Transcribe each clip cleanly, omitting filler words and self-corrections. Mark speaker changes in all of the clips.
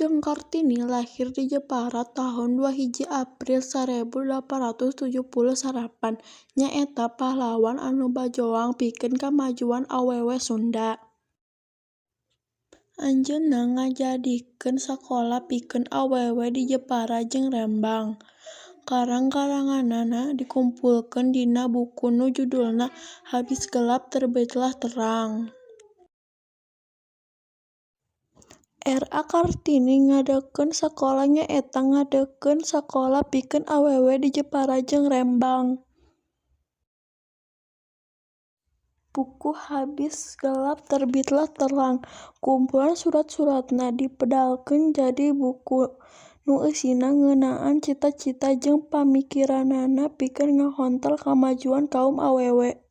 Speaker 1: jeung Kartini lahir di Jepara tahun 21 April 1878, nyaeta pahlawan anu bajoang pikeun kamajuan awewe Sunda. Anjeunna ngajadikeun sakola pikeun awewe di Jepara jeung Rembang. Karang-karanganana dikumpulkeun dina buku nu judulna Habis Gelap Terbitlah Terang. R.A. Kartini ngadekeun sakola nyaeta ngadekeun sakola pikeun awewe di Jepara jeung Rembang. Buku Habis Gelap Terbitlah Terang kumpulan surat-suratna dipedalkeun jadi buku nu isina ngeunaan cita-cita jeung pamikiranana pikeun ngahontel kamajuan kaum awewe.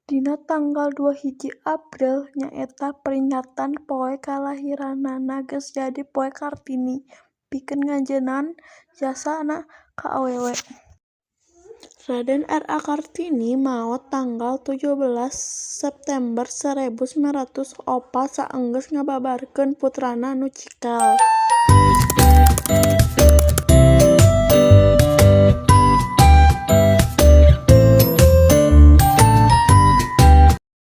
Speaker 1: Dina tanggal 21 April nyaeta peringatan poe kalahiranana geus jadi Poe Kartini pikeun ngajeunan jasana ka awewe. Raden R.A. Kartini maot tanggal 17 September 1904 saenggeus ngababarkeun putrana nu cikal.